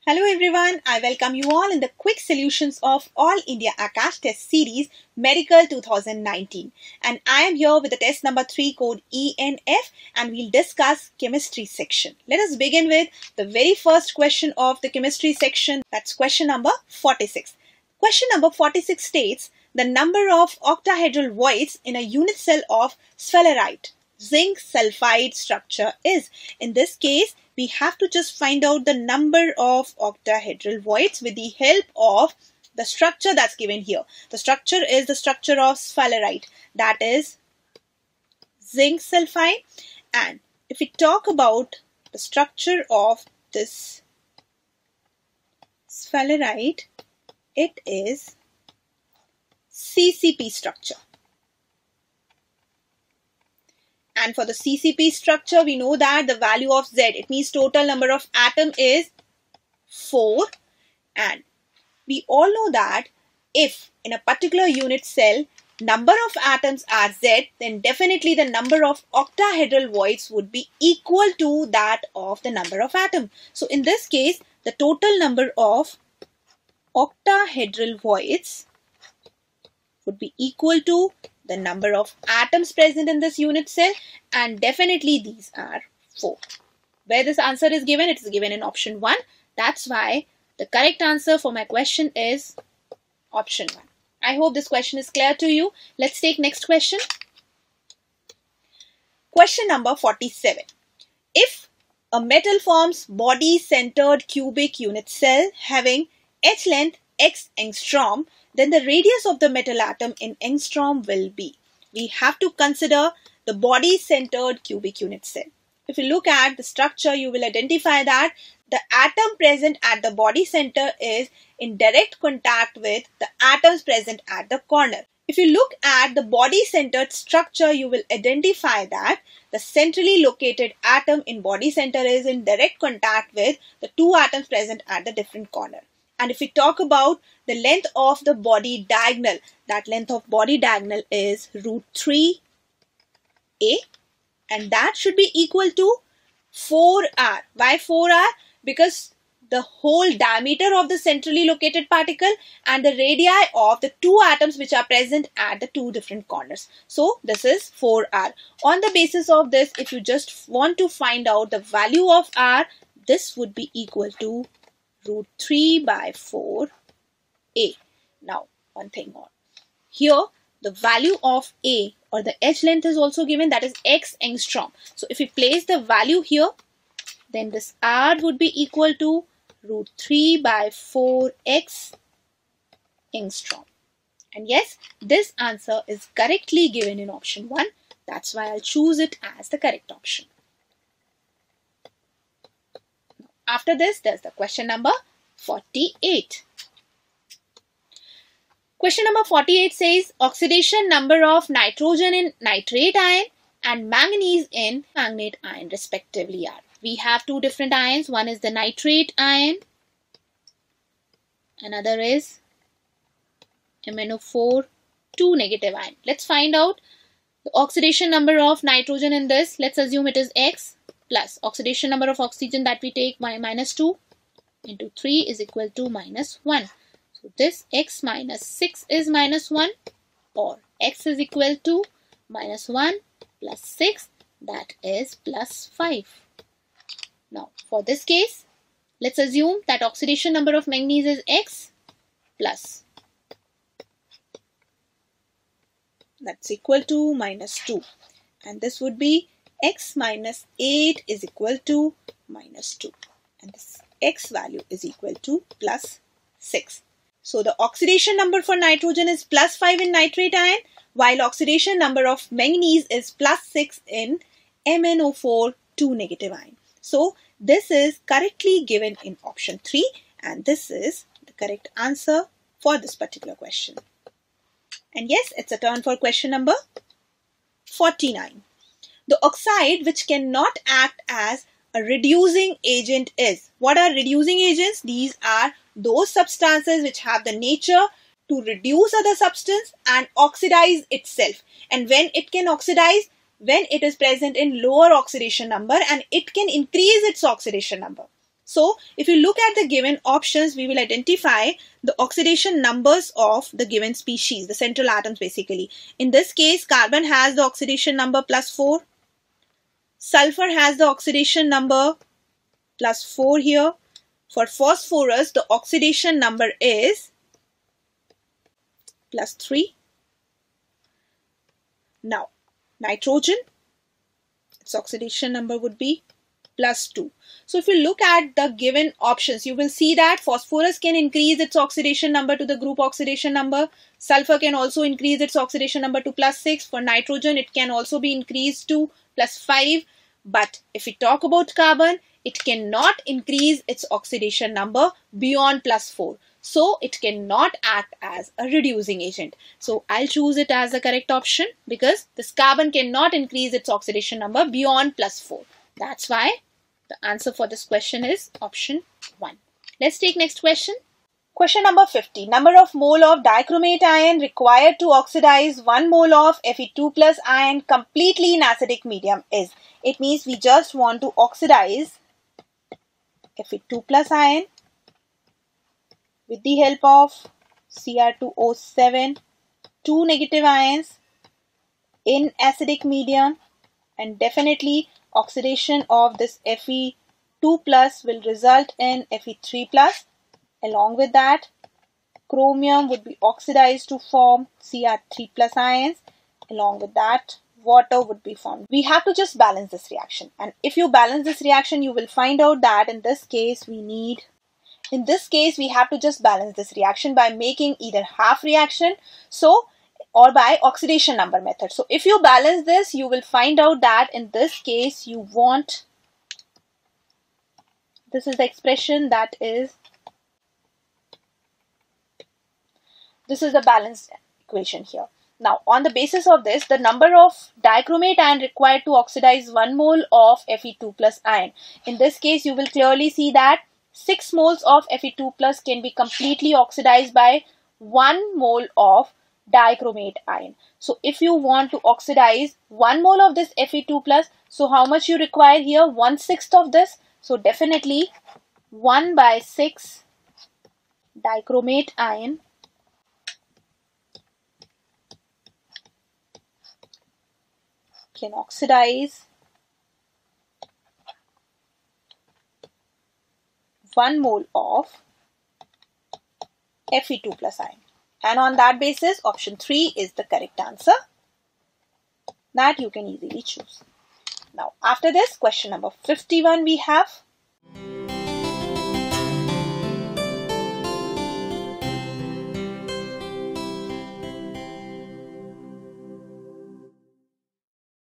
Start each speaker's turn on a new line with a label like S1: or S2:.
S1: Hello everyone, I welcome you all in the quick solutions of All India AIATS Test Series Medical 2019, and I am here with the test number 3 code ENF, and we'll discuss chemistry section. Let us begin with the very first question of the chemistry section. That's question number 46. Question number 46 states the number of octahedral voids in a unit cell of sphalerite zinc sulfide structure is. In this case, we have to just find out the number of octahedral voids with the help of the structure that's given here. The structure is the structure of sphalerite, that is zinc sulfide. And if we talk about the structure of this sphalerite, it is CCP structure. And for the CCP structure, we know that the value of Z, it means total number of atom, is 4. And we all know that if in a particular unit cell, number of atoms are Z, then definitely the number of octahedral voids would be equal to that of the number of atom. So in this case, the total number of octahedral voids would be equal to the number of atoms present in this unit cell, and definitely these are 4. Where this answer is given, it is given in option 1. That's why the correct answer for my question is option 1. I hope this question is clear to you. Let's take next question. Question number 47. If a metal forms body-centered cubic unit cell having H length x angstrom, then the radius of the metal atom in angstrom will be. We have to consider the body-centered cubic unit cell. If you look at the structure, you will identify that the atom present at the body center is in direct contact with the atoms present at the corner. If you look at the body-centered structure, you will identify that the centrally located atom in body center is in direct contact with the two atoms present at the different corner. And if we talk about the length of the body diagonal, that length of body diagonal is √3a, and that should be equal to 4r. Why 4r? Because the whole diameter of the centrally located particle and the radii of the two atoms which are present at the two different corners. So this is 4r. On the basis of this, if you just want to find out the value of r, this would be equal to √3 by 4a. Now, one thing more. Here, the value of a, or the H length, is also given, that is x angstrom. So, if we place the value here, then this r would be equal to √3 by 4x angstrom. And yes, this answer is correctly given in option 1. That's why I'll choose it as the correct option. After this, there's the question number 48. Question number 48 says oxidation number of nitrogen in nitrate ion and manganese in manganate ion respectively are. We have two different ions. One is the nitrate ion, another is MnO4 2 negative ion. Let's find out the oxidation number of nitrogen in this. Let's assume it is X plus oxidation number of oxygen that we take by -2 into 3 is equal to -1. So this x minus 6 is -1, or x is equal to -1 plus 6, that is +5. Now for this case, let's assume that oxidation number of manganese is x plus, that's equal to -2, and this would be x minus 8 is equal to -2, and this x value is equal to +6. So the oxidation number for nitrogen is +5 in nitrate ion, while oxidation number of manganese is +6 in MnO4 2 negative ion. So this is correctly given in option 3, and this is the correct answer for this particular question. And yes, it's a turn for question number 49. The oxide which cannot act as a reducing agent is. What are reducing agents? These are those substances which have the nature to reduce other substance and oxidize itself. And when it can oxidize, when it is present in lower oxidation number, and it can increase its oxidation number. So if you look at the given options, we will identify the oxidation numbers of the given species, the central atoms basically. In this case, carbon has the oxidation number +4. Sulfur has the oxidation number +4 here. For phosphorus, the oxidation number is +3. Now, nitrogen, its oxidation number would be +2. So if you look at the given options, you will see that phosphorus can increase its oxidation number to the group oxidation number. Sulfur can also increase its oxidation number to +6. For nitrogen, it can also be increased to +5. But if we talk about carbon, it cannot increase its oxidation number beyond +4. So it cannot act as a reducing agent. So I'll choose it as the correct option because this carbon cannot increase its oxidation number beyond +4. That's why the answer for this question is option 1. Let's take next question. Question number 50. Number of mole of dichromate ion required to oxidize 1 mole of Fe2+ ion completely in acidic medium is. It means we just want to oxidize Fe2+ ion with the help of Cr2O7, 2 negative ions in acidic medium, and definitely oxidation of this Fe2+ will result in Fe3+. Along with that, chromium would be oxidized to form Cr3+ ions. Along with that, water would be formed. We have to just balance this reaction. And if you balance this reaction, you will find out that in this case, we have to just balance this reaction by making either half reaction, or by oxidation number method. So if you balance this, you will find out that in this case, you want, this is the expression that is, this is the balanced equation here. Now, on the basis of this, the number of dichromate ion required to oxidize 1 mole of Fe2+ ion. In this case, you will clearly see that 6 moles of Fe2+ can be completely oxidized by 1 mole of dichromate ion. So, if you want to oxidize 1 mole of this Fe2+, so how much you require here? 1/6 of this. So, definitely 1/6 dichromate ion can oxidize 1 mole of Fe2+ ion. And on that basis, option 3 is the correct answer that you can easily choose. Now, after this, question number 51 we have.